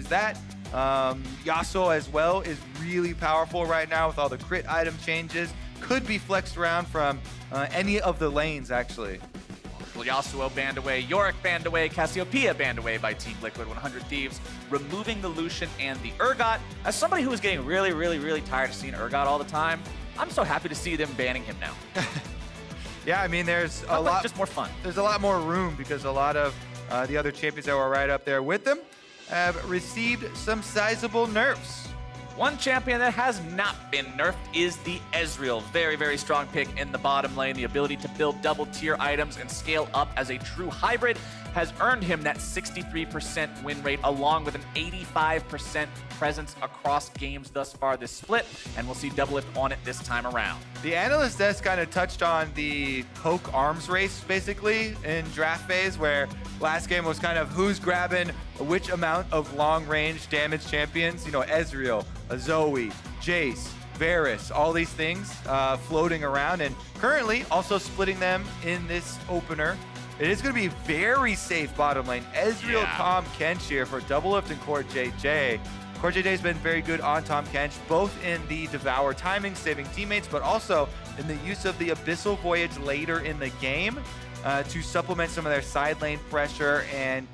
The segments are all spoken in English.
use that. Yasuo as well is really powerful right now with all the crit item changes. Could be flexed around from any of the lanes, actually. Well, Yasuo banned away, Yorick banned away, Cassiopeia banned away by Team Liquid, 100 Thieves, removing the Lucian and the Urgot. As somebody who was getting really tired of seeing Urgot all the time, I'm so happy to see them banning him now. Yeah, I mean, there's a lot, just more fun. There's a lot more room because a lot of the other champions that were right up there with them have received some sizable nerfs. One champion that has not been nerfed is the Ezreal. Very strong pick in the bottom lane. The ability to build double tier items and scale up as a true hybrid has earned him that 63% win rate along with an 85% presence across games thus far this split, and we'll see Doublelift on it this time around. The analyst desk kind of touched on the Coke arms race basically in draft phase, where last game was kind of who's grabbing which amount of long range damage champions. You know, Ezreal, Zoe, Jace, Varus, all these things floating around, and currently also splitting them in this opener. It is going to be very safe bottom lane. Ezreal, Tom Kench here for Doublelift and CoreJJ. CoreJJ has been very good on Tom Kench, both in the Devour timing, saving teammates, but also in the use of the Abyssal Voyage later in the game to supplement some of their side lane pressure and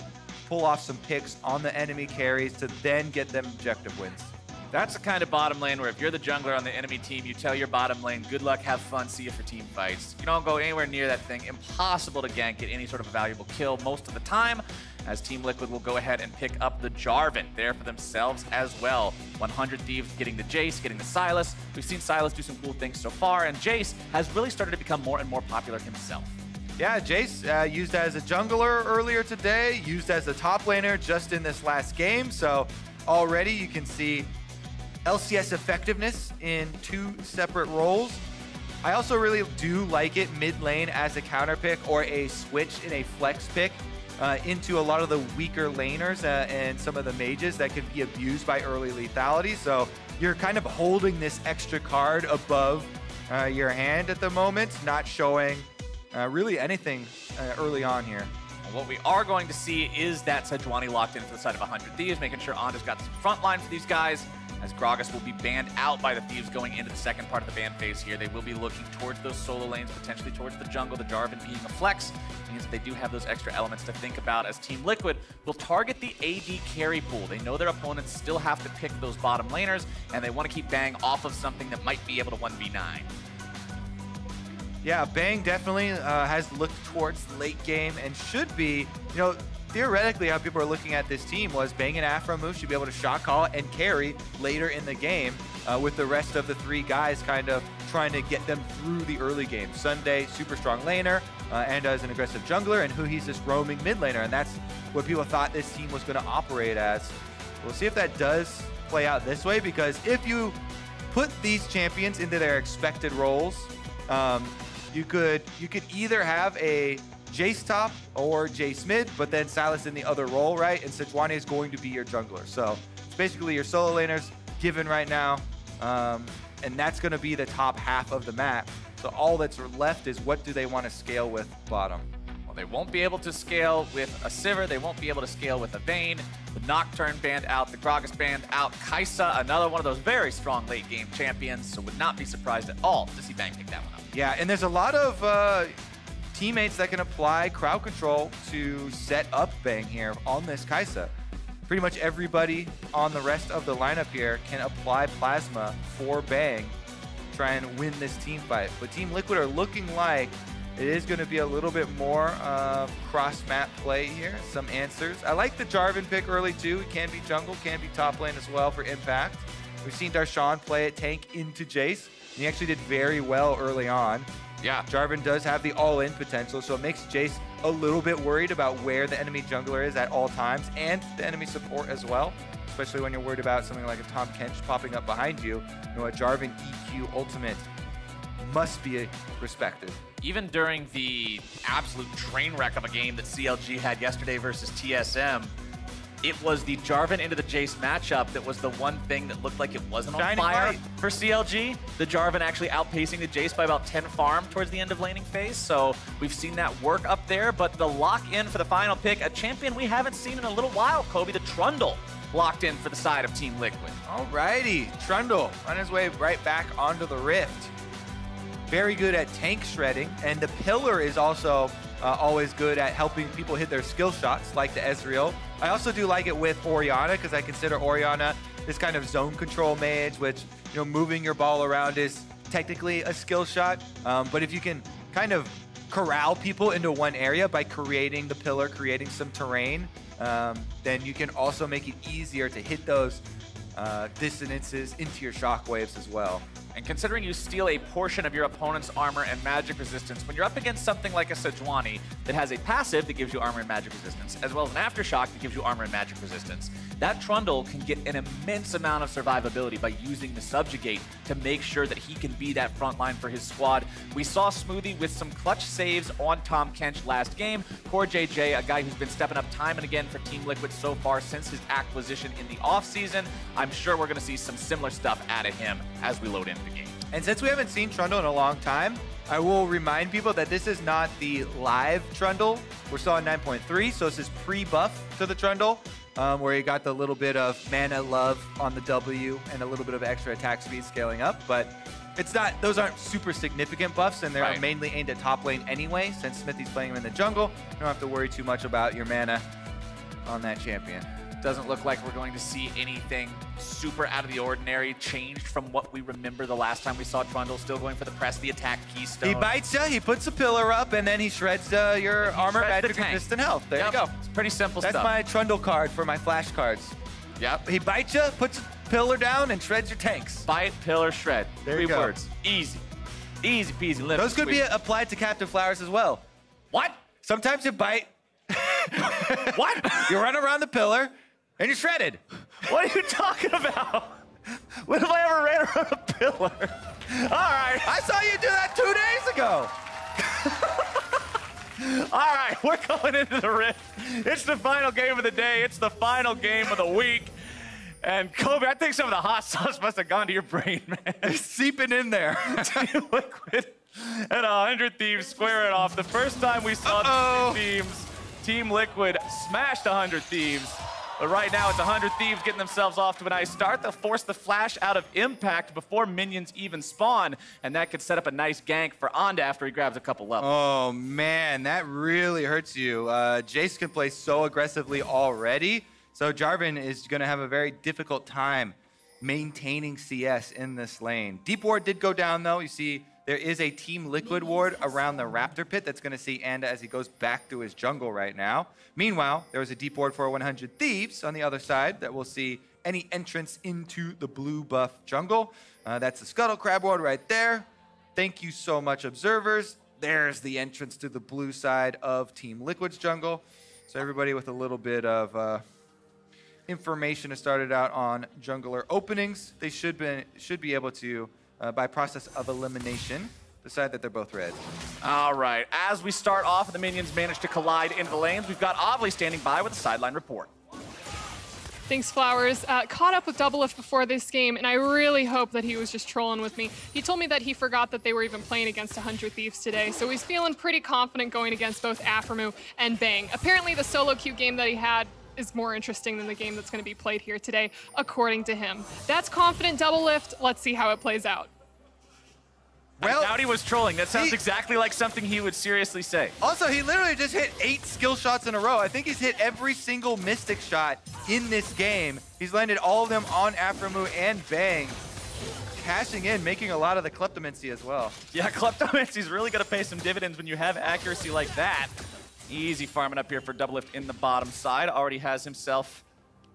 pull off some picks on the enemy carries to then get them objective wins. That's the kind of bottom lane where if you're the jungler on the enemy team, you tell your bottom lane, good luck, have fun, see you for team fights. You don't go anywhere near that thing. Impossible to gank, get any sort of a valuable kill most of the time, as Team Liquid will go ahead and pick up the Jarvan there for themselves as well. 100 Thieves getting the Jace, getting the Sylas. We've seen Sylas do some cool things so far, and Jace has really started to become more and more popular himself. Yeah, Jace used as a jungler earlier today, used as a top laner just in this last game, so already you can see LCS effectiveness in 2 separate roles. I also really do like it mid lane as a counter pick or a switch in a flex pick into a lot of the weaker laners and some of the mages that could be abused by early lethality. So you're kind of holding this extra card above your hand at the moment, not showing really anything early on here. What we are going to see is that Sejuani locked in for the side of 100 Thieves, making sure Onda's got some front line for these guys, as Gragas will be banned out by the Thieves going into the second part of the ban phase here. They will be looking towards those solo lanes, potentially towards the jungle, the Jarvan being a flex. Means that they do have those extra elements to think about, as Team Liquid will target the AD carry pool. They know their opponents still have to pick those bottom laners, and they want to keep Bang off of something that might be able to 1v9. Yeah, Bang definitely has looked towards late game and should be, you know, theoretically how people are looking at this team was Bang and aphromoo should be able to shot call and carry later in the game with the rest of the 3 guys kind of trying to get them through the early game. Ssumday, super strong laner, and as an aggressive jungler, and huhi's this roaming mid laner, and that's what people thought this team was going to operate as. We'll see if that does play out this way, because if you put these champions into their expected roles, you could either have a Jace top or Jace mid, but then Sylas in the other role, right? And Sejuani is going to be your jungler. So it's basically your solo laners given right now, and that's going to be the top half of the map. So all that's left is what do they want to scale with bottom? Well, they won't be able to scale with a Sivir. They won't be able to scale with a Vayne. The Nocturne banned out, the Gragas banned out. Kaisa, another one of those very strong late game champions, so would not be surprised at all to see Bang pick that one up. Yeah, and there's a lot of teammates that can apply crowd control to set up Bang here on this Kaisa. Pretty much everybody on the rest of the lineup here can apply Plasma for Bang, try and win this team fight. But Team Liquid are looking like it is going to be a little bit more cross-map play here, some answers. I like the Jarvan pick early too. It can be jungle, can be top lane as well for impact. We've seen Darshan play it tank into Jace, and he actually did very well early on. Yeah, Jarvan does have the all-in potential, so it makes Jace a little bit worried about where the enemy jungler is at all times, and the enemy support as well, especially when you're worried about something like a Tom Kench popping up behind you. You know, a Jarvan EQ ultimate must be respected. Even during the absolute train wreck of a game that CLG had yesterday versus TSM, it was the Jarvan into the Jace matchup that was the one thing that looked like it wasn't on fire for CLG. The Jarvan actually outpacing the Jace by about 10 farm towards the end of laning phase. So we've seen that work up there, but the lock in for the final pick, a champion we haven't seen in a little while, Kobe, the Trundle. locked in for the side of Team Liquid. Alrighty, Trundle on his way right back onto the Rift. Very good at tank shredding, and the Pillar is also always good at helping people hit their skill shots, like the Ezreal. I also do like it with Orianna, because I consider Orianna this kind of zone control mage, which, you know, moving your ball around is technically a skill shot. But if you can kind of corral people into one area by creating the Pillar, creating some terrain, then you can also make it easier to hit those dissonances into your shockwaves as well. And considering you steal a portion of your opponent's armor and magic resistance, when you're up against something like a Sejuani that has a passive that gives you armor and magic resistance, as well as an aftershock that gives you armor and magic resistance, that Trundle can get an immense amount of survivability by using the Subjugate to make sure that he can be that front line for his squad. We saw Xmithie with some clutch saves on Tahm Kench last game. CoreJJ, a guy who's been stepping up time and again for Team Liquid so far since his acquisition in the offseason. I'm sure we're going to see some similar stuff out of him as we load into the game. And since we haven't seen Trundle in a long time, I will remind people that this is not the live Trundle. We're still on 9.3, so this is pre-buff to the Trundle, where you got the little bit of mana love on the W and a little bit of extra attack speed scaling up. But it's not; those aren't super significant buffs, and they're mainly aimed at top lane anyway. Since Xmithie's playing him in the jungle, you don't have to worry too much about your mana on that champion. Doesn't look like we're going to see anything super out of the ordinary changed from what we remember the last time we saw Trundle. Still going for the press, the attack keystone. He bites you, he puts a pillar up, and then he shreds your armor, magic, resistant health. There you go. It's pretty simple stuff. That's my Trundle card for my flashcards. Yep. He bites you, puts a pillar down, and shreds your tanks. Bite, pillar, shred. There you go. 3 words. Easy. Easy peasy. Lemon Those could squeeze. be applied to Captain Flowers as well. What? Sometimes you bite. What? You run around the pillar, and you're shredded. What are you talking about? When have I ever ran around a pillar? All right. I saw you do that 2 days ago. All right, we're going into the Rift. It's the final game of the day. It's the final game of the week. And Kobe, I think some of the hot sauce must have gone to your brain, man. It's seeping in there. Team Liquid and 100 Thieves square it off. The first time we saw Team Liquid smashed 100 Thieves. But right now, it's 100 Thieves getting themselves off to a nice start. They'll force the flash out of impact before minions even spawn, and that could set up a nice gank for Onda after he grabs a couple levels. Oh, man, that really hurts you. Jace can play so aggressively already, so Jarvan is going to have a very difficult time maintaining CS in this lane. Deep Ward did go down, though. You see, there is a Team Liquid ward around the Raptor pit that's going to see Anda as he goes back to his jungle right now. Meanwhile, there was a deep ward for 100 Thieves on the other side that will see any entrance into the blue buff jungle. That's the Scuttle Crab ward right there. Thank you so much, observers. There's the entrance to the blue side of Team Liquid's jungle. So everybody with a little bit of information has started out on jungler openings. They should be able to, by process of elimination, decide that they're both red. All right, as we start off, the minions manage to collide into the lanes. We've got Obvly standing by with a sideline report. Thanks, Flowers. Caught up with Doublelift before this game, and I really hope that he was just trolling with me. He told me that he forgot that they were even playing against 100 Thieves today, so he's feeling pretty confident going against both aphromoo and Peng. Apparently, the solo queue game that he had is more interesting than the game that's going to be played here today, according to him. That's confident Doublelift. Let's see how it plays out. Well, I doubt he was trolling. That sounds exactly like something he would seriously say. Also, he literally just hit 8 skill shots in a row. I think he's hit every single Mystic shot in this game. He's landed all of them on aphromoo and Peng. Cashing in, making a lot of the kleptomancy as well. Yeah, kleptomancy's really going to pay some dividends when you have accuracy like that. Easy farming up here for Doublelift in the bottom side. Already has himself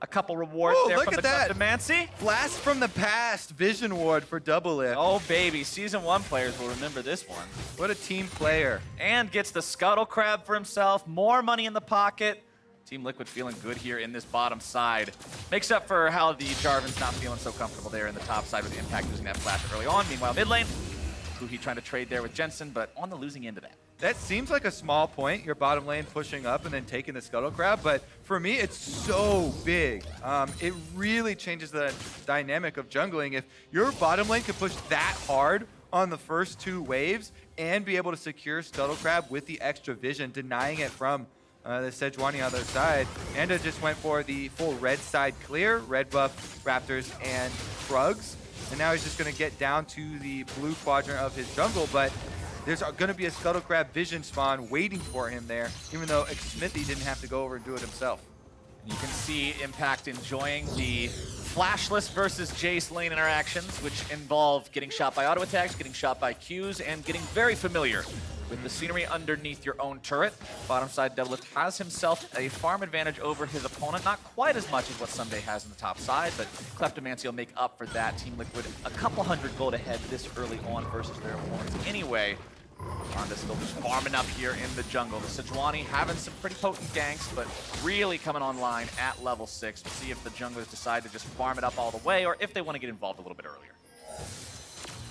a couple rewards there from the kleptomancy. Blast from the past, Vision Ward for Doublelift. Oh, baby. Season 1 players will remember this one. What a team player. And gets the Scuttle Crab for himself. More money in the pocket. Team Liquid feeling good here in this bottom side. Makes up for how the Jarvan's not feeling so comfortable there in the top side with the impact losing that flash early on. Meanwhile, mid lane, Huhi trying to trade there with Jensen, but on the losing end of that. That seems like a small point, your bottom lane pushing up and then taking the Scuttle Crab, but for me, it's so big. It really changes the dynamic of jungling. If your bottom lane can push that hard on the first 2 waves and be able to secure Scuttle Crab with the extra vision, denying it from the Sejuani on the other side. Anda just went for the full red side clear, red buff Raptors and Krugs. And now he's just going to get down to the blue quadrant of his jungle, but there's going to be a Scuttle Crab vision spawn waiting for him there, even though Xmithie didn't have to go over and do it himself. You can see Impact enjoying the flashless versus Jace lane interactions, which involve getting shot by auto attacks, getting shot by Qs, and getting very familiar with the scenery underneath your own turret. Bottom side, Doublelift has himself a farm advantage over his opponent. Not quite as much as what Ssumday has on the top side, but Kleptomancy will make up for that. Team Liquid a couple hundred gold ahead this early on versus their opponents. Anyway, Honda still just farming up here in the jungle. The Sejuani having some pretty potent ganks, but really coming online at level 6. We'll see if the junglers decide to just farm it up all the way, or if they want to get involved a little bit earlier.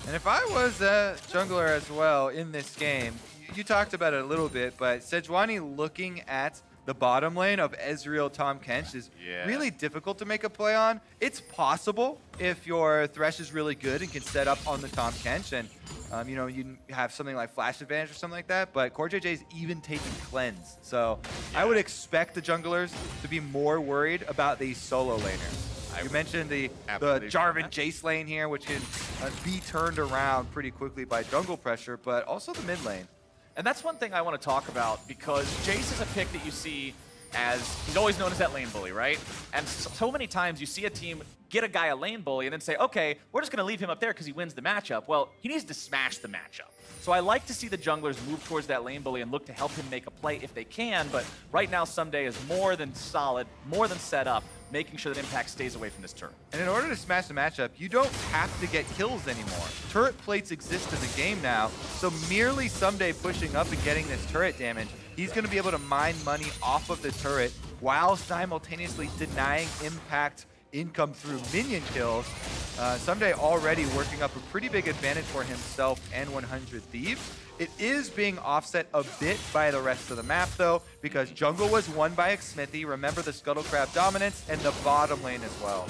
And if I was a jungler as well in this game, you talked about it a little bit, but Sejuani looking at the bottom lane of Ezreal Tahm Kench is really difficult to make a play on. It's possible if your Thresh is really good and can set up on the Tahm Kench, and you know, you have something like Flash Advantage or something like that, but CoreJJ is even taking Cleanse. So I would expect the junglers to be more worried about these solo laners. You mentioned the Jarvan Jace lane here, which can be turned around pretty quickly by jungle pressure, but also the mid lane. And that's one thing I want to talk about, because Jace is a pick that you see as, he's always known as that lane bully, right? And so many times you see a team get a guy a lane bully and then say, okay, we're just going to leave him up there because he wins the matchup. Well, he needs to smash the matchup. So I like to see the junglers move towards that lane bully and look to help him make a play if they can, but right now Ssumday is more than solid, more than set up, making sure that Impact stays away from this turret. And in order to smash the matchup, you don't have to get kills anymore. Turret plates exist in the game now, so merely Ssumday pushing up and getting this turret damage, he's going to be able to mine money off of the turret while simultaneously denying Impact income through minion kills. Ssumday already working up a pretty big advantage for himself and 100 Thieves. It is being offset a bit by the rest of the map, though, because jungle was won by Xmithie. Remember the Scuttle Crab dominance, and the bottom lane as well.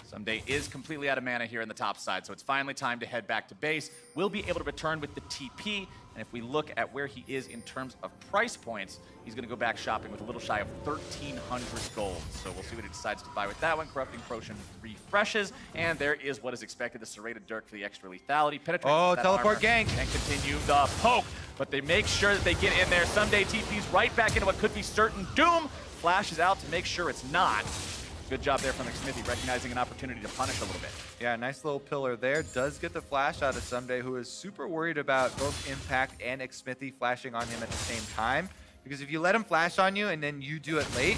Ssumday is completely out of mana here in the top side, so it's finally time to head back to base. We'll be able to return with the TP, and if we look at where he is in terms of price points, he's going to go back shopping with a little shy of 1,300 gold. So we'll see what he decides to buy with that one. Corrupting Potion refreshes, and there is what is expected, the Serrated Dirk for the extra lethality. Oh, teleport gank. And continue the poke, but they make sure that they get in there. Ssumday TP's right back into what could be certain doom. Flashes out to make sure it's not. Good job there from Xmithie, recognizing an opportunity to punish a little bit. Yeah, nice little pillar there. Does get the flash out of Ssumday, who is super worried about both Impact and Xmithie flashing on him at the same time. Because if you let him flash on you and then you do it late,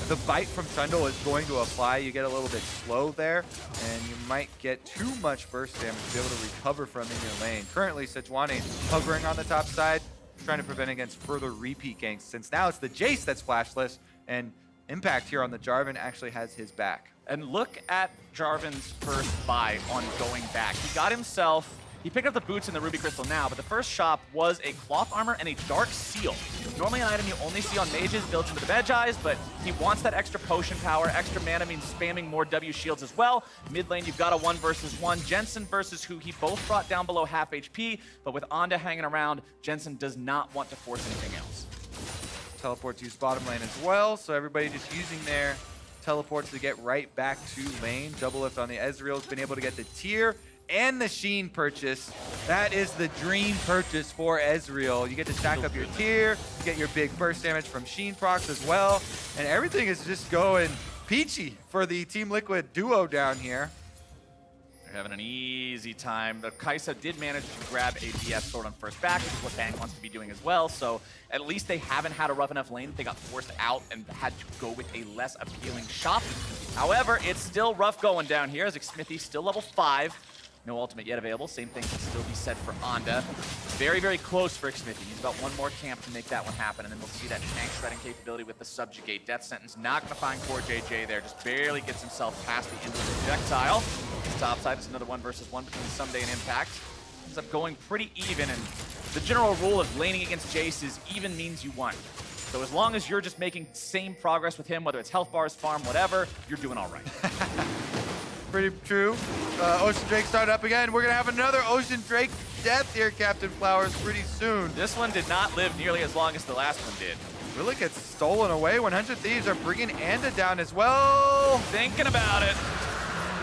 the bite from Trundle is going to apply. You get a little bit slow there, and you might get too much burst damage to be able to recover from in your lane. Currently, Sejuani hovering on the top side, trying to prevent against further repeat ganks, since now it's the Jace that's flashless, and Impact here on the Jarvan actually has his back. And look at Jarvan's first buy on going back. He got himself, he picked up the boots and the Ruby Crystal now, but the first shop was a cloth armor and a dark seal. Normally an item you only see on mages built into the Veggies, but he wants that extra potion power. Extra mana means spamming more W shields as well. Mid lane, you've got a 1 versus 1. Jensen versus Huhi, both brought down below half HP, but with Anda hanging around, Jensen does not want to force anything else. Teleports use bottom lane as well, so everybody just using their teleports to get right back to lane. Doublelift on the Ezreal has been able to get the tier and the Sheen purchase. That is the dream purchase for Ezreal. You get to stack up your tier, you get your big burst damage from Sheen procs as well, and everything is just going peachy for the Team Liquid duo down here. They're having an easy time. The Kai'Sa did manage to grab a BS sword on first back, which is what Peng wants to be doing as well, so at least they haven't had a rough enough lane that they got forced out and had to go with a less appealing shop. However, it's still rough going down here as Xmithie still level 5. No ultimate yet available. Same thing can still be said for Anda. Very, very close for Xmithie. He's got one more camp to make that one happen, and then we'll see that tank shredding capability with the Subjugate. Death Sentence not going to find CoreJJ there. Just barely gets himself past the end of the projectile. His top side is another 1 versus 1 between Ssumday and Impact. Ends up going pretty even, and the general rule of laning against Jace is even means you won. So as long as you're just making same progress with him, whether it's health bars, farm, whatever, you're doing all right. Pretty true. Ocean Drake started up again. We're going to have another Ocean Drake death here, Captain Flowers, pretty soon. This one did not live nearly as long as the last one did. really gets stolen away. 100 Thieves are bringing Anda down as well. Thinking about it.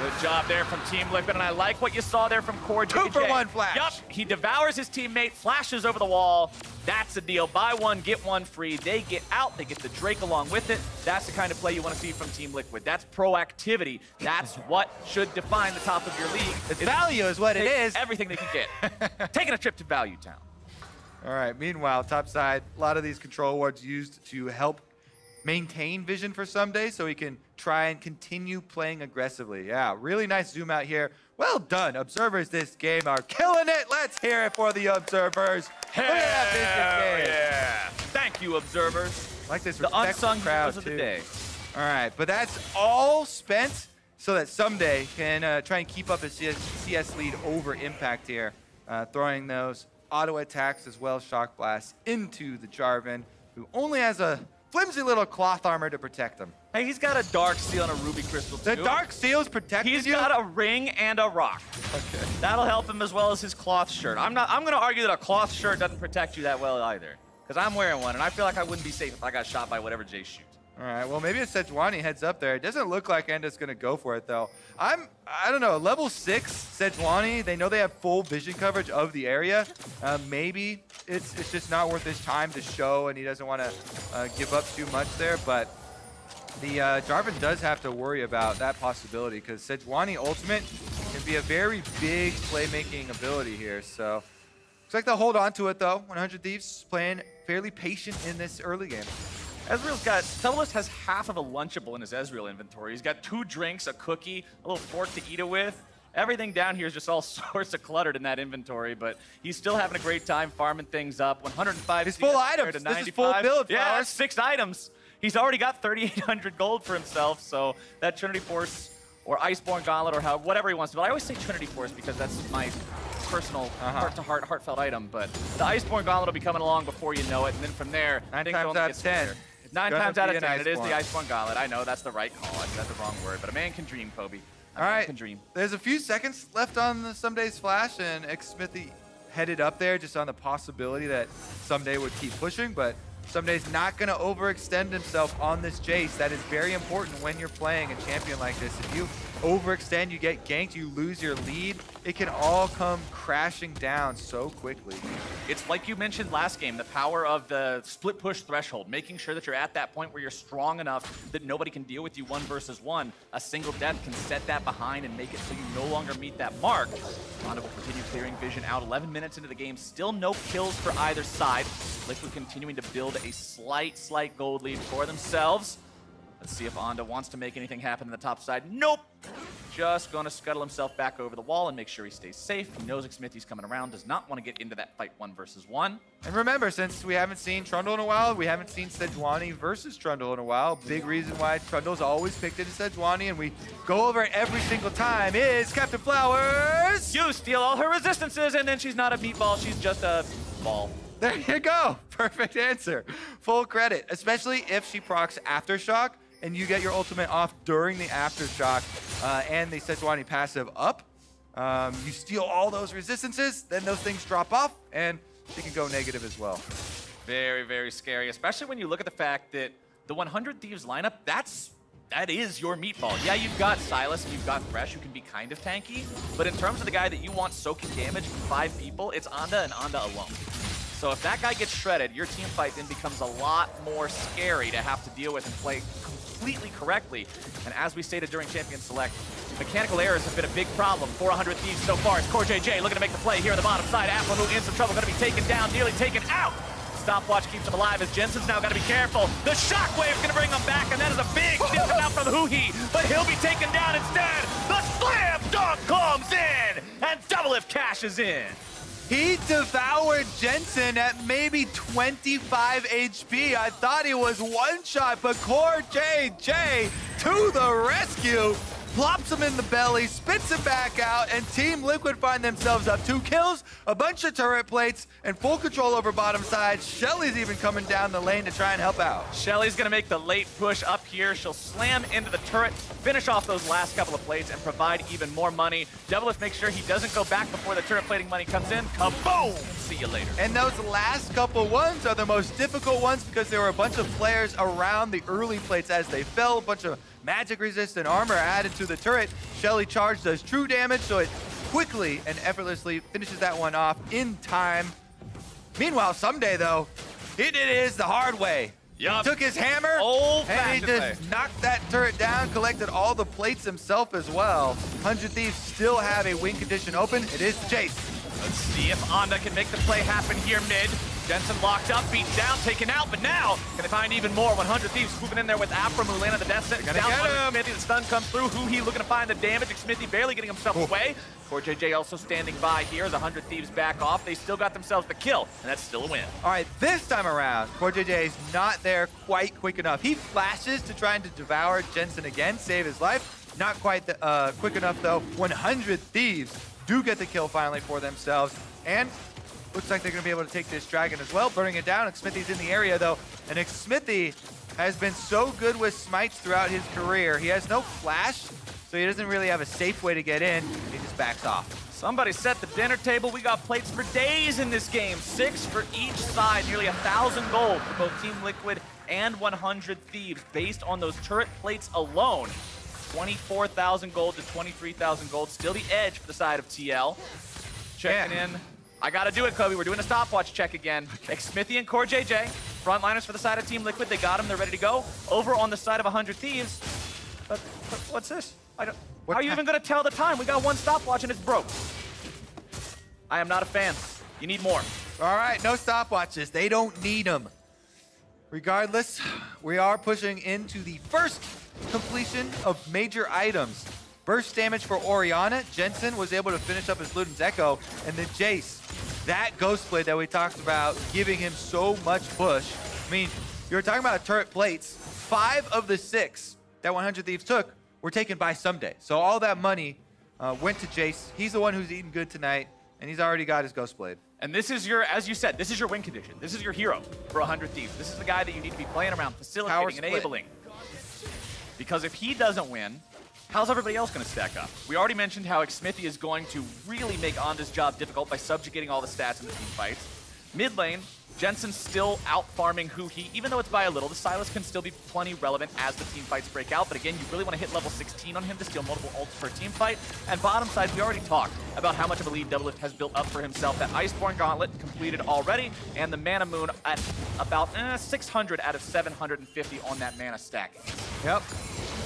Good job there from Team Liquid, and I like what you saw there from CoreJJ. 2-for-1 flash. Yup, he devours his teammate, flashes over the wall. That's a deal. Buy one, get one free. They get out, they get the Drake along with it. That's the kind of play you want to see from Team Liquid. That's proactivity. That's what should define the top of your league. It's value is what it is. Everything they can get. Taking a trip to Value Town. All right, meanwhile, top side, a lot of these control wards used to help maintain vision for Ssumday so he can try and continue playing aggressively. Yeah, really nice zoom out here. Well done. Observers this game are killing it. Let's hear it for the Observers. Hell Look at that vision game. yeah. Thank you, Observers. Like this The respectful unsung crowd heroes of the too. day. All right, but that's all spent so that Ssumday can try and keep up his CS lead over Impact here, throwing those auto attacks as well as shock blasts into the Jarvan, who only has a flimsy little cloth armor to protect him. Hey, he's got a Dark Seal and a Ruby Crystal too. The Dark Seal's protecting He's you? got a ring and a rock. Okay. That'll help him as well as his cloth shirt. I'm gonna argue that a cloth shirt doesn't protect you that well either. Because I'm wearing one, and I feel like I wouldn't be safe if I got shot by whatever Jay shoots. All right, well, maybe a Sejuani heads up there. It doesn't look like Enda's going to go for it, though. I don't know, level 6 Sejuani, they know they have full vision coverage of the area. Maybe it's just not worth his time to show, and he doesn't want to give up too much there, but the Jarvan does have to worry about that possibility, because Sejuani ultimate can be a very big playmaking ability here, so looks like they'll hold on to it, though. 100 Thieves playing fairly patient in this early game. Ezreal's got, Doublelift has half of a Lunchable in his Ezreal inventory. He's got 2 drinks, a cookie, a little fork to eat it with. Everything down here is just all sorts of cluttered in that inventory, but he's still having a great time farming things up. 105 His full CS items. to This is 95. full build, Yeah, Flowers. 6 items. He's already got 3,800 gold for himself, so that Trinity Force or Iceborne Gauntlet or whatever he wants to. But I always say Trinity Force because that's my personal heart-to-heart, heartfelt item. But the Iceborne Gauntlet will be coming along before you know it, and then from there, 9 things times only out gets of 10. better. 9 times out of 10, it is the Iceborne. Iceborne Gauntlet. I know, that's the right call. I said the wrong word, but a man can dream, Kobe. All right, Can dream. there's a few seconds left on the Ssumday's flash, and Xmithie headed up there just on the possibility that Ssumday would keep pushing, but Ssumday's not going to overextend himself on this Jace. That is very important when you're playing a champion like this. If you overextend, you get ganked, you lose your lead, it can all come crashing down so quickly. It's like you mentioned last game, the power of the split push threshold, making sure that you're at that point where you're strong enough that nobody can deal with you 1 versus 1. A single death can set that behind and make it so you no longer meet that mark. Ronda will continue clearing vision out 11 minutes into the game. Still no kills for either side. Liquid continuing to build a slight gold lead for themselves. Let's see if Onda wants to make anything happen on the top side. Nope. Just going to scuttle himself back over the wall and make sure he stays safe. He knows Xmithie's coming around, does not want to get into that fight 1 versus 1. And remember, since we haven't seen Trundle in a while, we haven't seen Sejuani versus Trundle in a while. Big reason why Trundle's always picked into Sejuani, and we go over it every single time, is Captain Flowers! You steal all her resistances, and then she's not a meatball, she's just a ball. There you go. Perfect answer. Full credit, especially if she procs Aftershock and you get your ultimate off during the Aftershock and the Sejuani passive up. You steal all those resistances, then those things drop off, and she can go negative as well. Very, very scary, especially when you look at the fact that the 100 Thieves lineup, that is your meatball. Yeah, you've got Silas and you've got Thresh, who can be kind of tanky, but in terms of the guy that you want soaking damage from 5 people, it's Onda and Onda alone. So if that guy gets shredded, your team fight then becomes a lot more scary to have to deal with and play completely correctly. And as we stated during Champion Select, mechanical errors have been a big problem for 100 Thieves so far. It's CoreJJ looking to make the play here on the bottom side. aphromoo in some trouble, going to be taken down, nearly taken out. Stopwatch keeps him alive as Jensen's now got to be careful. The shockwave's going to bring him back, and that is a big steal coming out from the huhi, but he'll be taken down instead. The slam dunk comes in, and Doublelift cashes in. He devoured Jensen at maybe 25 HP. I thought he was one shot, but CoreJJ to the rescue. plops him in the belly, spits it back out, and Team Liquid find themselves up 2 kills, a bunch of turret plates, and full control over bottom side. Shelly's even coming down the lane to try and help out. Shelly's gonna make the late push up here. She'll slam into the turret, finish off those last couple of plates, and provide even more money. Doublelift makes sure he doesn't go back before the turret plating money comes in. Kaboom! See you later. And those last couple ones are the most difficult ones because there were a bunch of players around the early plates as they fell. A bunch of magic resistant armor added to the turret. Shelly charge does true damage, so it quickly and effortlessly finishes that one off in time. Meanwhile, Ssumday, though, he did his the hard way. Yup. He took his hammer, and he just knocked that turret down, collected all the plates himself as well. 100 Thieves still have a win condition open. It is Jace. Let's see if Onda can make the play happen here mid. Jensen locked up, beat down, taken out, but now can they find even more? 100 Thieves swooping in there with aphromoo, landing the death sentence down on Xmithie. The stun comes through. Huhi looking to find the damage. Xmithie barely getting himself away. CoreJJ also standing by here as 100 Thieves back off. They still got themselves the kill, and that's still a win. All right, this time around, CoreJJ is not there quite quick enough. He flashes to trying to devour Jensen again, save his life. Not quite quick enough, though. 100 Thieves do get the kill finally for themselves, and looks like they're going to be able to take this dragon as well, burning it down. Xmithie's in the area, though, and Xmithie has been so good with smites throughout his career. He has no flash, so he doesn't really have a safe way to get in. He just backs off. Somebody set the dinner table. We got plates for days in this game. 6 for each side, nearly 1,000 gold for both Team Liquid and 100 Thieves. Based on those turret plates alone, 24,000 gold to 23,000 gold. Still the edge for the side of TL. Checking in. I gotta do it, Kobe. We're doing a stopwatch check again. Xmithie and CoreJJ, frontliners for the side of Team Liquid. They got them. They're ready to go. Over on the side of 100 Thieves. But what's this? How are you even gonna tell the time? We got one stopwatch and it's broke. I am not a fan. You need more. All right, no stopwatches. They don't need them. Regardless, we are pushing into the first completion of major items. Burst damage for Orianna. Jensen was able to finish up his Luden's Echo. And then Jace, that Ghost Blade that we talked about, giving him so much push. I mean, you were talking about turret plates. 5 of the 6 that 100 Thieves took were taken by Ssumday. So all that money went to Jace. He's the one who's eating good tonight, and he's already got his Ghost Blade. And this is your, as you said, this is your win condition. This is your hero for 100 Thieves. This is the guy that you need to be playing around, facilitating, enabling. Because if he doesn't win, how's everybody else going to stack up? We already mentioned how Xmithie is going to really make Onda's job difficult by subjugating all the stats in the team fights. Mid lane, Jensen's still out-farming Huhi. Even though it's by a little, the Sylas can still be plenty relevant as the team fights break out. But again, you really want to hit level 16 on him to steal multiple ults per team fight. And bottom side, we already talked about how much of a lead Doublelift has built up for himself. That Iceborne Gauntlet completed already, and the Mana Moon at about 600 out of 750 on that mana stack. Yep.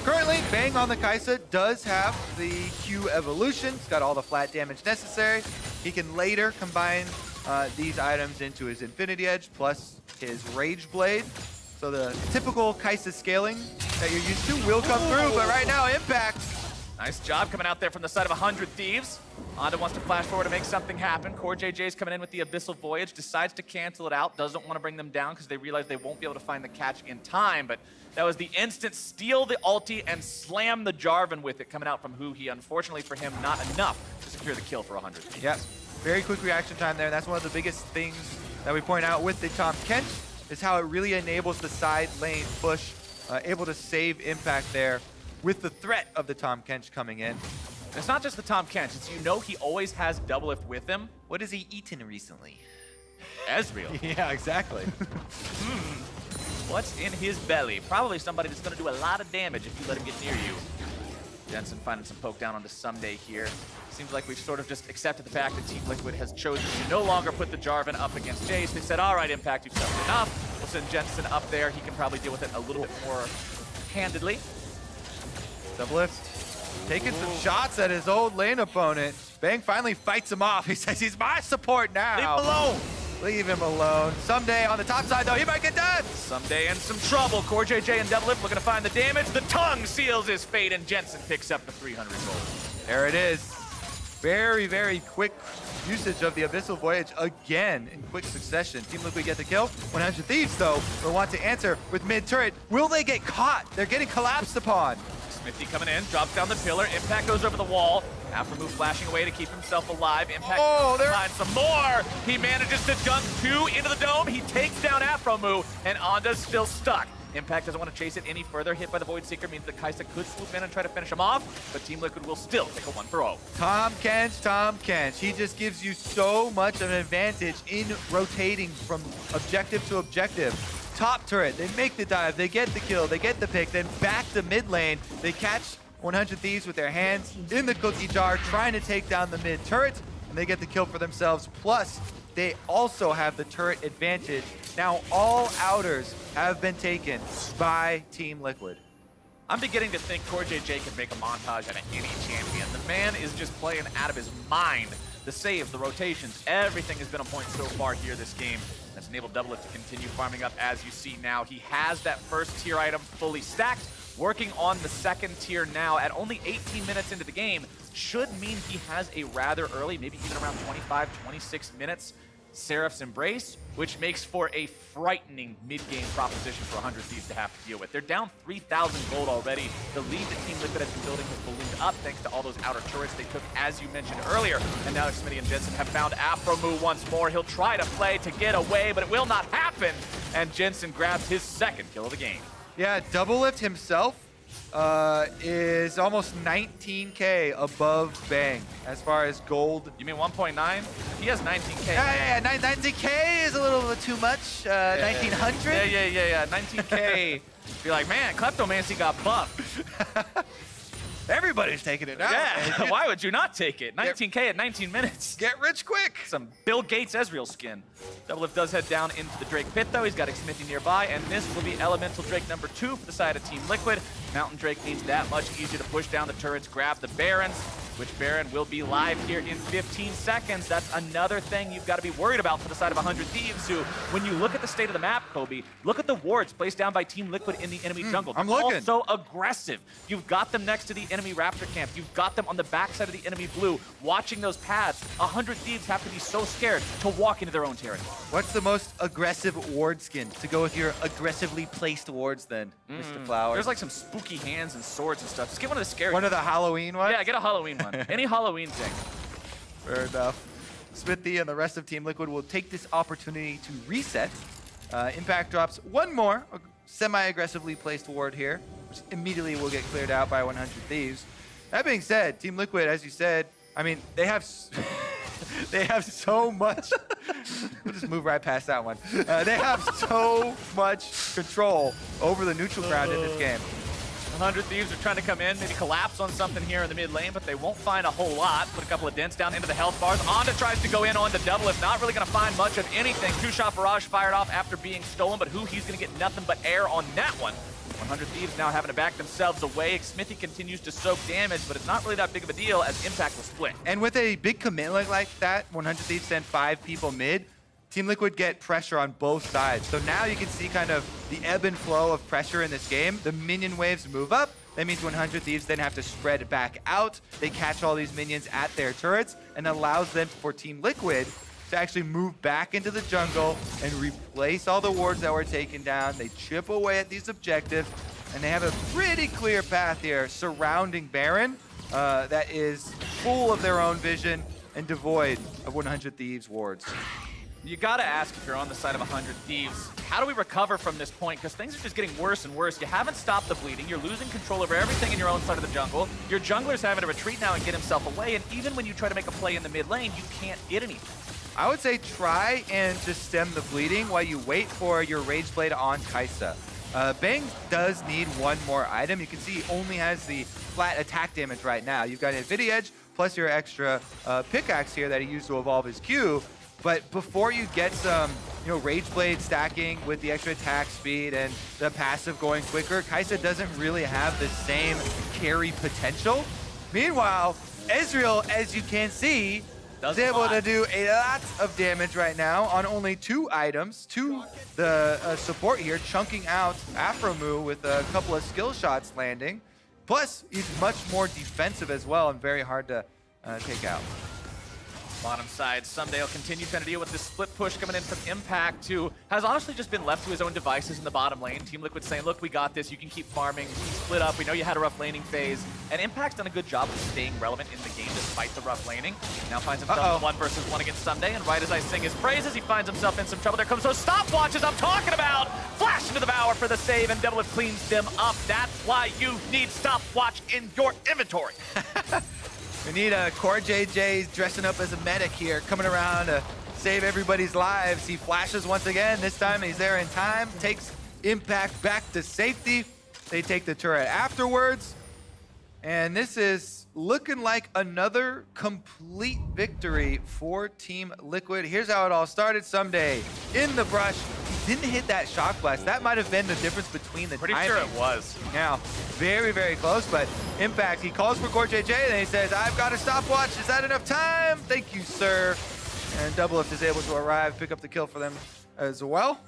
Currently, Peng on the Kai'Sa does have the Q evolution. It's got all the flat damage necessary. He can later combine these items into his Infinity Edge plus his Rage Blade. So the typical Kai'Sa scaling that you're used to will come through, but right now, Impact. Nice job coming out there from the side of 100 Thieves. Onda wants to flash forward to make something happen. CoreJJ's coming in with the Abyssal Voyage, decides to cancel it out, doesn't want to bring them down because they realize they won't be able to find the catch in time, but that was the instant steal the ulti and slam the Jarvan with it coming out from Huhi. Unfortunately for him, not enough to secure the kill for 100 Thieves. Yep, very quick reaction time there. That's one of the biggest things that we point out with the Tahm Kench is how it really enables the side lane push, able to save Impact there with the threat of the Tahm Kench coming in. It's not just the Tahm Kench, it's he always has Doublelift with him. What has he eaten recently? Ezreal. Yeah, exactly. What's in his belly? Probably somebody that's going to do a lot of damage if you let him get near you. Jensen finding some poke down onto Ssumday here. Seems like we've sort of just accepted the fact that Team Liquid has chosen to no longer put the Jarvan up against Jace. They said, all right, Impact, you've suffered enough. We'll send Jensen up there. He can probably deal with it a little bit more handedly. Doublelift taking some shots at his old lane opponent. Peng finally fights him off. He says he's my support now. Leave him alone. Leave him alone. Ssumday on the top side, though, he might get done. Ssumday in some trouble. CoreJJ and Doublelift looking to find the damage. The tongue seals his fate, and Jensen picks up the 300 gold. There it is. Very, very quick usage of the Abyssal Voyage again in quick succession. Team Liquid get the kill. 100 Thieves, though, will want to answer with mid-turret. Will they get caught? They're getting collapsed upon. Xmithie coming in, drops down the pillar, Impact goes over the wall. aphromoo flashing away to keep himself alive. Impact finds some more. He manages to dunk 2 into the dome. He takes down aphromoo, and Onda's still stuck. Impact doesn't want to chase it any further. Hit by the Void Seeker means that Kai'Sa could swoop in and try to finish him off, but Team Liquid will still take a 1-for-0. Tom Kench. He just gives you so much of an advantage in rotating from objective to objective. Top turret, they make the dive, they get the kill, they get the pick, then back to mid lane. They catch 100 Thieves with their hands in the cookie jar, trying to take down the mid turret, and they get the kill for themselves. Plus, they also have the turret advantage. Now all outers have been taken by Team Liquid. I'm beginning to think CoreJJ can make a montage out of any champion. The man is just playing out of his mind. The save, the rotations, everything has been on point so far here this game. That's enabled Doublelift to continue farming up as you see now. He has that first tier item fully stacked, working on the second tier now at only 18 minutes into the game. Should mean he has a rather early, maybe even around 25, 26 minutes, Seraph's Embrace, which makes for a frightening mid-game proposition for 100 Thieves to have to deal with. They're down 3,000 gold already. The lead that Team Liquid has been building has ballooned up thanks to all those outer turrets they took, as you mentioned earlier. And now Xmithie and Jensen have found aphromoo once more. He'll try to play to get away, but it will not happen. And Jensen grabs his second kill of the game. Yeah, Doublelift himself is almost 19K above Bang as far as gold. You mean 1.9? He has 19K. Yeah, 19K is a little bit too much. 1900? Yeah. 19K. Be like, man, Kleptomancy got buffed. Everybody's taking it now. Yeah, why would you not take it? 19K at 19 minutes. Get rich quick. Some Bill Gates Ezreal skin. Doublelift does head down into the Drake pit, though. He's got Xmithie nearby, and this will be Elemental Drake number 2 for the side of Team Liquid. Mountain Drake needs that much easier to push down the turrets, grab the Barons, which Baron will be live here in 15 seconds. That's another thing you've got to be worried about for the side of 100 Thieves, who, when you look at the state of the map, Kobe, look at the wards placed down by Team Liquid in the enemy jungle. I'm looking. Also aggressive. You've got them next to the enemy Raptor camp. You've got them on the backside of the enemy blue, watching those paths. 100 Thieves have to be so scared to walk into their own territory. What's the most aggressive ward skin to go with your aggressively placed wards then, Mr. Flowers? There's like some spooky hands and swords and stuff. Just get one of the scary One of the Halloween ones? Yeah, get a Halloween one. Any Halloween thing. Fair enough. Xmithie and the rest of Team Liquid will take this opportunity to reset. Impact drops one more semi-aggressively placed ward here, which immediately will get cleared out by 100 Thieves. That being said, Team Liquid, as you said, I mean, they have they have so much. We'll just move right past that one. They have so much control over the neutral ground in this game. 100 Thieves are trying to come in, maybe collapse on something here in the mid lane, but they won't find a whole lot. Put a couple of dents down into the health bars. Onda tries to go in on the Doublelift, not really going to find much of anything. Two-shot barrage fired off after being stolen, but huhi's going to get nothing but air on that one. 100 Thieves now having to back themselves away. Xmithie continues to soak damage, but it's not really that big of a deal as Impact will split. And with a big commitment like that, 100 Thieves send 5 people mid, Team Liquid get pressure on both sides. So now you can see kind of the ebb and flow of pressure in this game. The minion waves move up. That means 100 Thieves then have to spread back out. They catch all these minions at their turrets and allows them for Team Liquid to actually move back into the jungle and replace all the wards that were taken down. They chip away at these objectives, and they have a pretty clear path here surrounding Baron that is full of their own vision and devoid of 100 Thieves wards. You gotta ask, if you're on the side of 100 Thieves, how do we recover from this point? Because things are just getting worse and worse. You haven't stopped the bleeding. You're losing control over everything in your own side of the jungle. Your jungler's having to retreat now and get himself away. And even when you try to make a play in the mid lane, you can't get anything. I would say try and just stem the bleeding while you wait for your Rage Blade on Kai'Sa. Bang does need one more item. You can see he only has the flat attack damage right now. You've got Infinity Edge plus your extra pickaxe here that he used to evolve his Q. But before you get some, Rage Blade stacking with the extra attack speed and the passive going quicker, Kai'Sa doesn't really have the same carry potential. Meanwhile, Ezreal, as you can see, is able to do a lot of damage right now on only 2 items to the support here, chunking out aphromoo with a couple of skill shots landing. Plus, he's much more defensive as well and very hard to take out. Bottom side, Ssumday will continue trying to deal with this split push coming in from Impact, who has honestly just been left to his own devices in the bottom lane. Team Liquid saying, look, we got this, you can keep farming, split up, we know you had a rough laning phase. And Impact's done a good job of staying relevant in the game despite the rough laning. Now finds himself in 1 versus 1 against Ssumday, and right as I sing his praises, he finds himself in some trouble. There comes those stopwatches I'm talking about! Flash into the Bower for the save, and Doublelift cleans them up. That's why you need stopwatch in your inventory. We need a CoreJJ dressing up as a medic here, coming around to save everybody's lives. He flashes once again. This time he's there in time, takes Impact back to safety. They take the turret afterwards. And this is looking like another complete victory for Team Liquid. Here's how it all started. Ssumday in the brush. He didn't hit that shock blast. That might have been the difference between the timing. Pretty sure it was. Now, very, very close, but Impact, he calls for CoreJJ and he says, I've got a stopwatch. Is that enough time? Thank you, sir. And Doublelift is able to arrive, pick up the kill for them as well.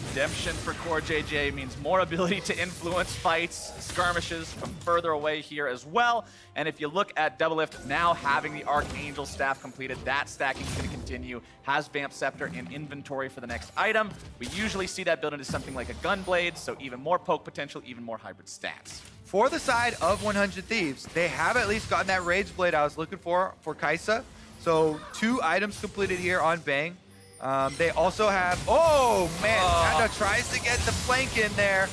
Redemption for CoreJJ means more ability to influence fights, skirmishes from further away here as well. And if you look at Doublelift now having the Archangel staff completed, that stacking is going to continue. Has Vamp Scepter in inventory for the next item. We usually see that build into something like a Gunblade, so even more poke potential, even more hybrid stats. For the side of 100 Thieves, they have at least gotten that Rage Blade I was looking for Kai'Sa. So 2 items completed here on Bang. They also have, oh man, Kanda tries to get the flank in there.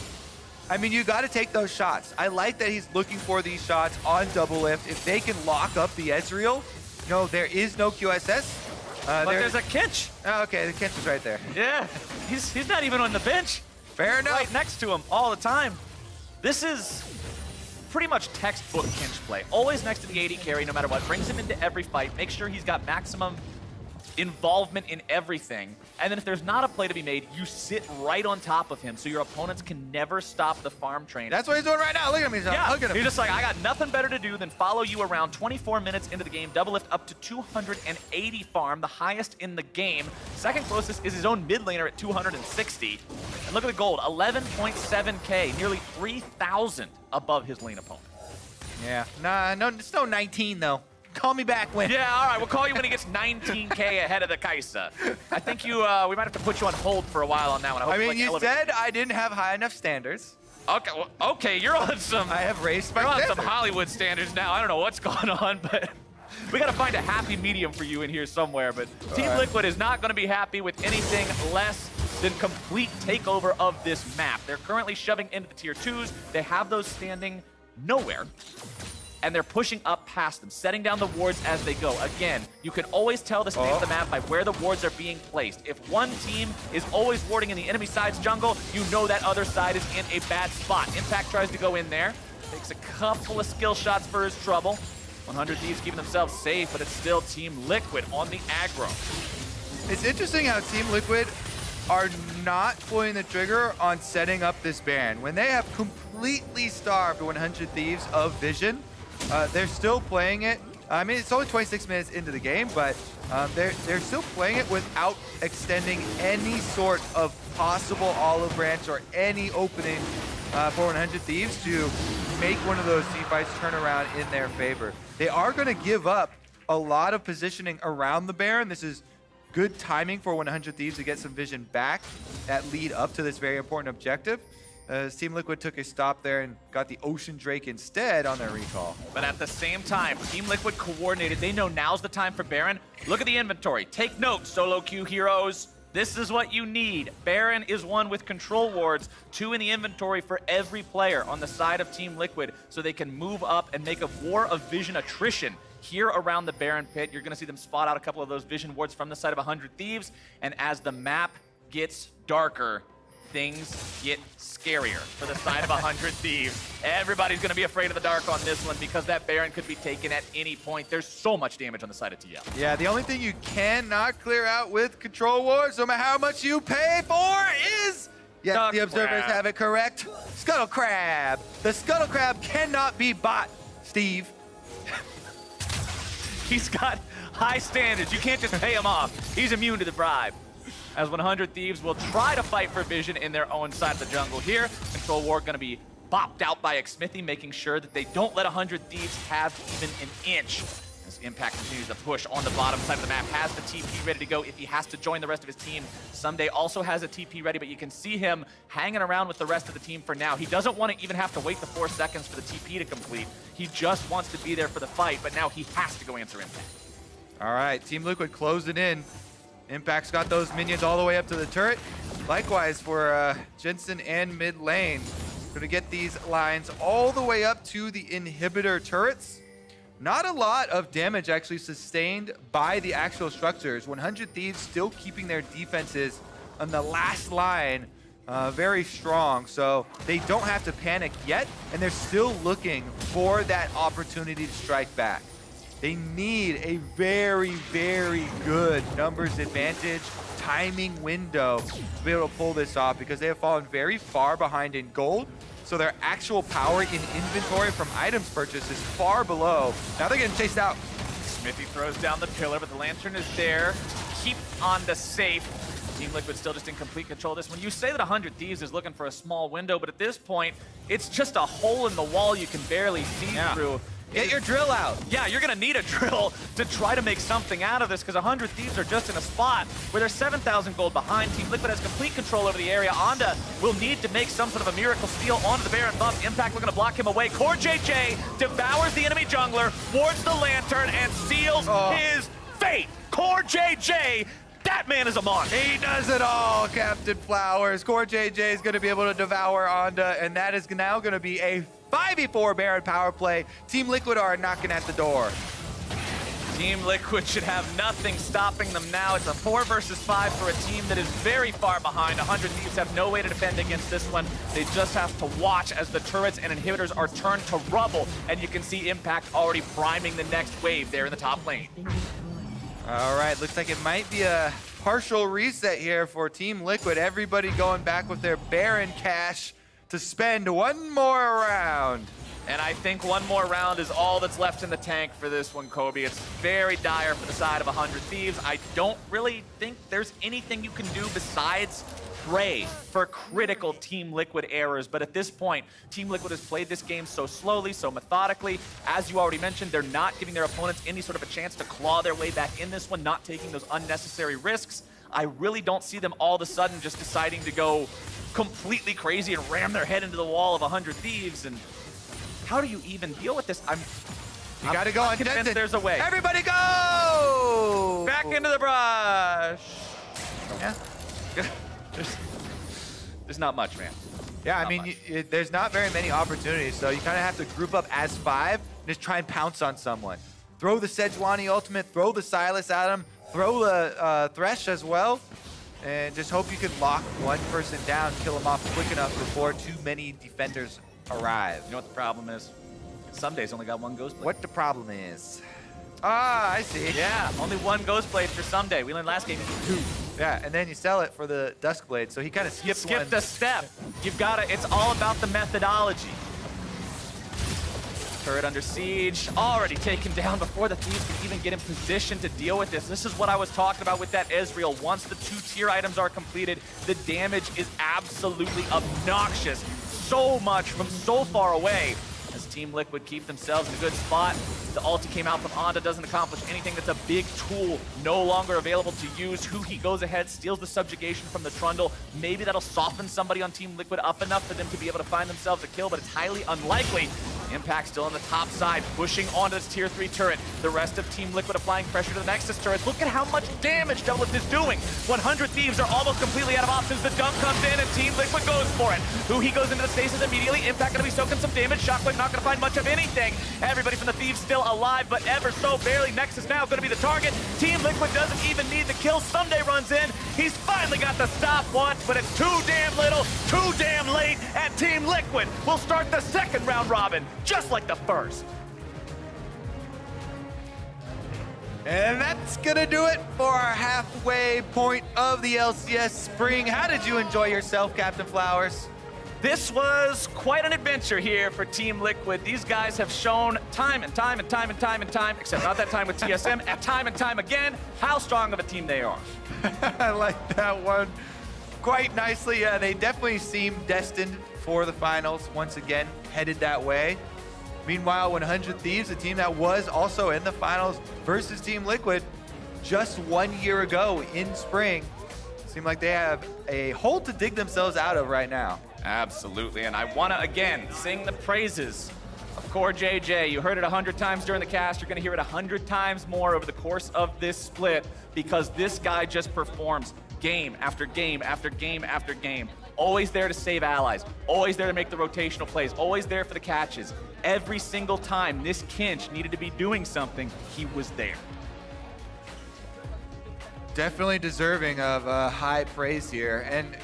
I mean, you got to take those shots. I like that he's looking for these shots on Doublelift. If they can lock up the Ezreal, no, there is no QSS. But there's a Kinch. Oh, okay, the Kinch is right there. Yeah, he's not even on the bench. Fair enough. Right next to him all the time. This is pretty much textbook Kinch play. Always next to the AD carry, no matter what. Brings him into every fight. Make sure he's got maximum involvement in everything, and then if there's not a play to be made, you sit right on top of him so your opponents can never stop the farm train. That's what he's doing right now. Look at him. Look at him. He's just like, I got nothing better to do than follow you around. 24 minutes into the game, Doublelift up to 280 farm, the highest in the game. Second closest is his own mid laner at 260. And look at the gold, 11.7k, nearly 3,000 above his lane opponent. Yeah, no, it's no 19 though. Call me back when. Yeah, all right, we'll call you when he gets 19k ahead of the Kai'Sa. I think we might have to put you on hold for a while on that one. I mean, you said I didn't have high enough standards. Okay, well, okay, you're on some. I have raised my You're on standards. some Hollywood standards now. I don't know what's going on, but we got to find a happy medium for you in here somewhere. But Team Liquid is not going to be happy with anything less than complete takeover of this map. They're currently shoving into the tier 2s. They have those standing nowhere. And they're pushing up past them, setting down the wards as they go. Again, you can always tell the state of the map by where the wards are being placed. If one team is always warding in the enemy side's jungle, you know that other side is in a bad spot. Impact tries to go in there, takes a couple of skill shots for his trouble. 100 Thieves keeping themselves safe, but it's still Team Liquid on the aggro. It's interesting how Team Liquid are not pulling the trigger on setting up this Baron. When they have completely starved 100 Thieves of vision, they're still playing it. I mean, it's only 26 minutes into the game, but they're still playing it without extending any sort of possible olive branch or any opening for 100 Thieves to make one of those team fights turn around in their favor. They are going to give up a lot of positioning around the Baron. This is good timing for 100 Thieves to get some vision back that lead up to this very important objective. Team Liquid took a stop there and got the Ocean Drake instead on their recall. But at the same time, Team Liquid coordinated. They know now's the time for Baron. Look at the inventory. Take note, solo queue heroes. This is what you need. Baron is one with control wards, 2 in the inventory for every player on the side of Team Liquid, so they can move up and make a war of vision attrition here around the Baron pit. You're going to see them spot out a couple of those vision wards from the side of 100 Thieves, and as the map gets darker, things get scarier for the side of 100 Thieves. Everybody's going to be afraid of the dark on this one because that Baron could be taken at any point. There's so much damage on the side of TL. Yeah, the only thing you cannot clear out with control wards, no matter how much you pay for, is... Yes, the observers have it correct. Scuttle Crab. The Scuttle Crab cannot be bought, Steve. He's got high standards. You can't just pay him off. He's immune to the bribe. As 100 Thieves will try to fight for vision in their own side of the jungle here. Control Ward going to be bopped out by Xmithie, making sure that they don't let 100 Thieves have even an inch. As Impact continues to push on the bottom side of the map, has the TP ready to go if he has to join the rest of his team. Ssumday also has a TP ready, but you can see him hanging around with the rest of the team for now. He doesn't want to even have to wait the 4 seconds for the TP to complete. He just wants to be there for the fight, but now he has to go answer Impact. All right, Team Liquid closing in. Impact's got those minions all the way up to the turret. Likewise for Jensen and mid lane. Gonna get these lines all the way up to the inhibitor turrets. Not a lot of damage actually sustained by the actual structures. 100 Thieves still keeping their defenses on the last line very strong. So they don't have to panic yet, and they're still looking for that opportunity to strike back. They need a very, very good numbers advantage, timing window to be able to pull this off, because they have fallen very far behind in gold. So their actual power in inventory from items purchased is far below. Now they're getting chased out. Xmithie throws down the pillar, but the lantern is there to keep on the safe. Team Liquid still just in complete control of this. When you say that 100 Thieves is looking for a small window, but at this point, it's just a hole in the wall you can barely see through. Get your drill out. Yeah, you're gonna need a drill to try to make something out of this, because 100 Thieves are just in a spot where they're 7,000 gold behind. Team Liquid has complete control over the area. Onda will need to make some sort of a miracle steal onto the Baron buff. Impact looking to block him away. CoreJJ devours the enemy jungler, wards the lantern, and seals his fate. CoreJJ, that man is a monster. He does it all, Captain Flowers. CoreJJ is going to be able to devour Onda, and that is now going to be a 5v4 Baron power play. Team Liquid are knocking at the door. Team Liquid should have nothing stopping them now. It's a 4 versus 5 for a team that is very far behind. 100 Thieves have no way to defend against this one. They just have to watch as the turrets and inhibitors are turned to rubble, and you can see Impact already priming the next wave there in the top lane. All right, looks like it might be a partial reset here for Team Liquid. Everybody going back with their Baron cash to spend one more round. And I think one more round is all that's left in the tank for this one, Kobe. It's very dire for the side of 100 Thieves. I don't really think there's anything you can do besides pray for critical Team Liquid errors. But at this point, Team Liquid has played this game so slowly, so methodically. As you already mentioned, they're not giving their opponents any sort of a chance to claw their way back in this one, not taking those unnecessary risks. I really don't see them all of a sudden just deciding to go completely crazy and ram their head into the wall of 100 Thieves. And how do you even deal with this? You gotta go on Jensen. There's a way. Everybody go! Back into the brush. Yeah. There's not much, man. Yeah, I mean, there's not very many opportunities, so you kind of have to group up as 5 and just try and pounce on someone. Throw the Sejuani ultimate, throw the Silas at him, throw the Thresh as well, and just hope you can lock one person down, kill him off quick enough before too many defenders arrive. You know what the problem is? Ssumday's only got one Ghost Blade. What the problem is? Ah, I see. Yeah, only one Ghost Blade for Ssumday. We learned last game, 2. Yeah, and then you sell it for the Duskblade, so he kind of skipped one. A step. You've got to, it's all about the methodology. Turret under siege, already taken down before the Thieves can even get in position to deal with this. This is what I was talking about with that Ezreal. Once the 2-tier items are completed, the damage is absolutely obnoxious. So much from so far away. As Team Liquid keep themselves in a good spot. The ulti came out from Onda, doesn't accomplish anything. That's a big tool, no longer available to use. Huhi goes ahead, steals the subjugation from the Trundle. Maybe that'll soften somebody on Team Liquid up enough for them to be able to find themselves a kill, but it's highly unlikely. Impact still on the top side, pushing onto this tier 3 turret. The rest of Team Liquid applying pressure to the Nexus turret. Look at how much damage Doublelift is doing. 100 Thieves are almost completely out of options. The dunk comes in and Team Liquid goes for it. Huhi goes into the stasis immediately. Impact gonna be soaking some damage. Shockwave not gonna find much of anything. Everybody from the Thieves still alive, but ever so barely. Nexus now gonna be the target. Team Liquid doesn't even need the kill. Ssumday runs in. He's finally got the stopwatch, but it's too damn little, too damn late, and Team Liquid will start the second round robin, just like the first. And that's gonna do it for our halfway point of the LCS spring. How did you enjoy yourself, Captain Flowers? This was quite an adventure here for Team Liquid. These guys have shown time and time, except not that time with TSM, and time again, how strong of a team they are. I like that one quite nicely. Yeah, they definitely seem destined for the finals once again, headed that way. Meanwhile, 100 Thieves, a team that was also in the finals versus Team Liquid just 1 year ago in spring, seem like they have a hole to dig themselves out of right now. Absolutely, and I want to, again, sing the praises of CoreJJ. You heard it 100 times during the cast. You're going to hear it 100 times more over the course of this split because this guy just performs game after game after game after game. Always there to save allies, always there to make the rotational plays, always there for the catches. Every single time this Kinch needed to be doing something, he was there. Definitely deserving of high praise here, and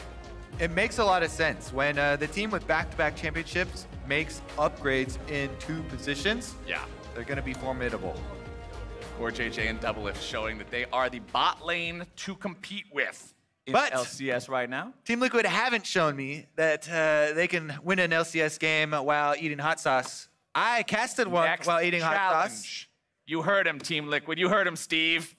it makes a lot of sense when the team with back-to-back championships makes upgrades in 2 positions. Yeah, they're going to be formidable. CoreJJ and Doublelift showing that they are the bot lane to compete with in But LCS right now. Team Liquid haven't shown me that they can win an LCS game while eating hot sauce. I casted one while eating hot sauce. You heard him, Team Liquid. You heard him, Steve.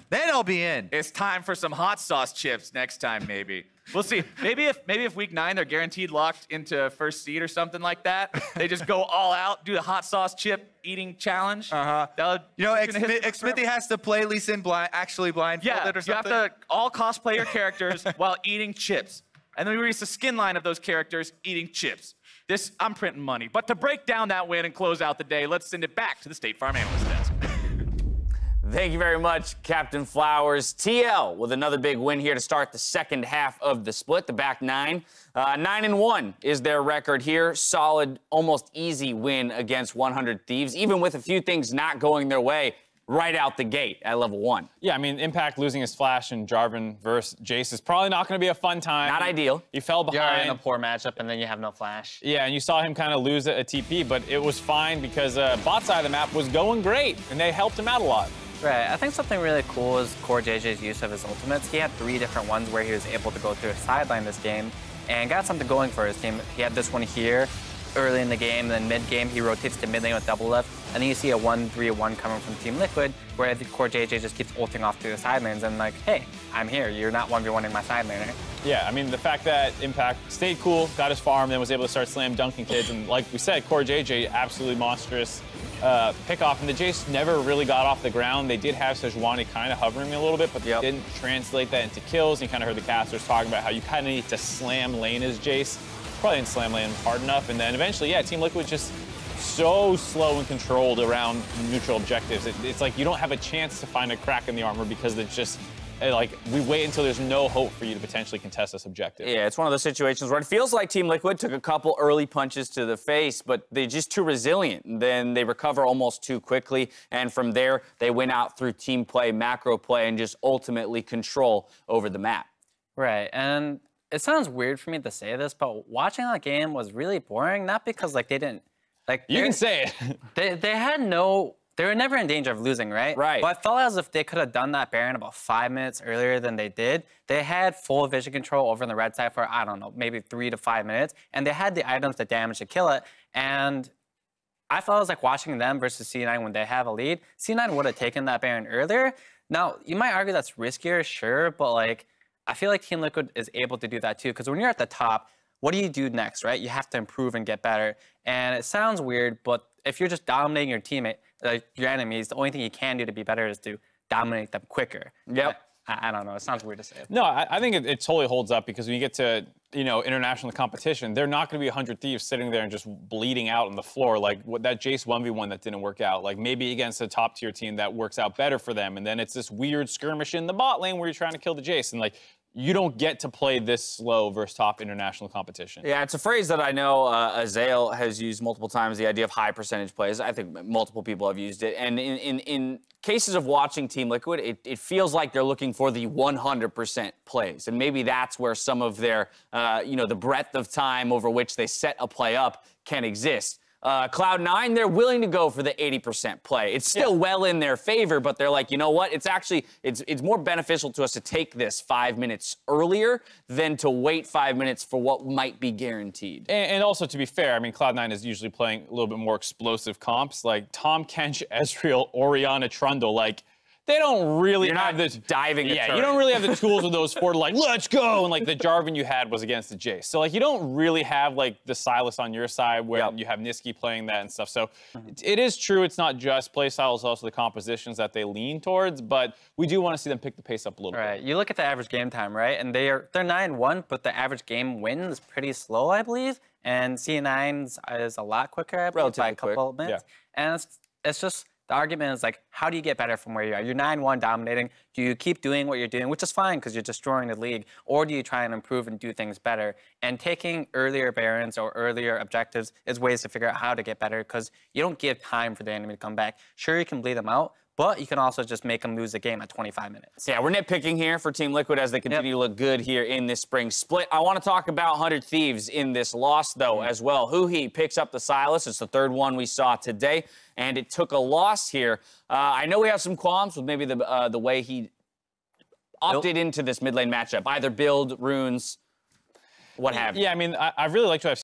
Then I'll be in. It's time for some hot sauce chips next time, maybe. We'll see. Maybe if week 9 they're guaranteed locked into first seed or something like that, they just go all out, do the hot sauce chip eating challenge. You know, Xmithie has to play Lee Sin actually blindfolded or something. You have to all cosplay your characters while eating chips. And then we release a skin line of those characters eating chips. I'm printing money. But to break down that win and close out the day, let's send it back to the State Farm Analyst Desk. Thank you very much, Captain Flowers. TL with another big win here to start the second half of the split, the back 9. 9-1 is their record here. Solid, almost easy win against 100 Thieves, even with a few things not going their way right out the gate at level 1. Yeah, I mean, Impact losing his Flash and Jarvan versus Jace is probably not going to be a fun time. Not ideal. He fell behind. You're in a poor matchup, and then you have no Flash. Yeah, and you saw him kind of lose a TP, but it was fine because bot side of the map was going great, and they helped him out a lot. Right, I think something really cool is CoreJJ's use of his ultimates. He had 3 different ones where he was able to go through a sideline this game and got something going for his team. He had this one here early in the game, then mid-game he rotates to mid lane with Doublelift, and then you see a 1-3-1 coming from Team Liquid, where the CoreJJ just keeps ulting off through the side lanes and like, hey, I'm here, you're not 1v1ing my side laner. Yeah, I mean, the fact that Impact stayed cool, got his farm, then was able to start slam dunking kids, and like we said, CoreJJ, absolutely monstrous pick off, and the Jace never really got off the ground. They did have Sejuani kind of hovering a little bit, but they didn't translate that into kills. You kind of heard the casters talking about how you kind of need to slam lane as Jace. Probably didn't slam lane hard enough, and then eventually, yeah, Team Liquid just so slow and controlled around neutral objectives. It's like you don't have a chance to find a crack in the armor because it's just like we wait until there's no hope for you to potentially contest this objective. Yeah, it's one of those situations where it feels like Team Liquid took a couple early punches to the face, but they're just too resilient. And then they recover almost too quickly, and from there they win out through team play, macro play, and just ultimately control over the map. Right, and it sounds weird for me to say this, but watching that game was really boring. Not because like they didn't like. You can say it. They had no. They were never in danger of losing, right? Right. But I felt as if they could have done that Baron about 5 minutes earlier than they did. They had full vision control over on the red side for, I don't know, maybe 3 to 5 minutes. And they had the items to damage to kill it. And I felt it was like watching them versus C9 when they have a lead. C9 would have taken that Baron earlier. Now, you might argue that's riskier, sure, but like, I feel like Team Liquid is able to do that too. Because when you're at the top, what do you do next, right? You have to improve and get better. And it sounds weird, but if you're just dominating your teammate, your enemies, the only thing you can do to be better is to dominate them quicker. Yep. I don't know. It sounds weird to say. No, I think it totally holds up because when you get to, you know, international competition, they're not going to be 100 Thieves sitting there and just bleeding out on the floor like that Jace 1v1 that didn't work out. Like maybe against a top tier team that works out better for them, and then it's this weird skirmish in the bot lane where you're trying to kill the Jace, and like you don't get to play this slow versus top international competition. Yeah, it's a phrase that I know Azael has used multiple times, the idea of high percentage plays. I think multiple people have used it. And in cases of watching Team Liquid, it feels like they're looking for the 100% plays. And maybe that's where some of their, the breadth of time over which they set a play up can exist. Cloud9, they're willing to go for the 80% play. It's still well in their favor, but they're like, you know what? It's actually, it's more beneficial to us to take this 5 minutes earlier than to wait 5 minutes for what might be guaranteed. And also, to be fair, I mean, Cloud9 is usually playing a little bit more explosive comps, like Tom Kench, Ezreal, Orianna, Trundle. Like, they don't really You're have not this diving. Yeah, you don't really have the tools with those four to like, let's go. And like the Jarvan you had was against the Jace. So like you don't really have like the Sylas on your side where you have Niski playing that and stuff. So it is true it's not just playstyle, it's also the compositions that they lean towards, but we do want to see them pick the pace up a little Right. bit. You look at the average game time, right? And they're 9-1, but the average game win is pretty slow, I believe. And C9's is a lot quicker, I believe, by a couple of minutes. And it's just the argument is like, how do you get better from where you are? You're 9-1 dominating. Do you keep doing what you're doing, which is fine because you're destroying the league, or do you try and improve and do things better? And taking earlier Barons or earlier objectives is ways to figure out how to get better because you don't give time for the enemy to come back. Sure, you can bleed them out, but you can also just make them lose the game at 25 minutes. Yeah, we're nitpicking here for Team Liquid as they continue to look good here in this spring split. I want to talk about 100 Thieves in this loss, though, as well. Huhi picks up the Sylas. It's the third one we saw today, and it took a loss here. I know we have some qualms with maybe the way he opted into this mid lane matchup, either build, runes, what have you. Yeah, I mean, I really liked what I've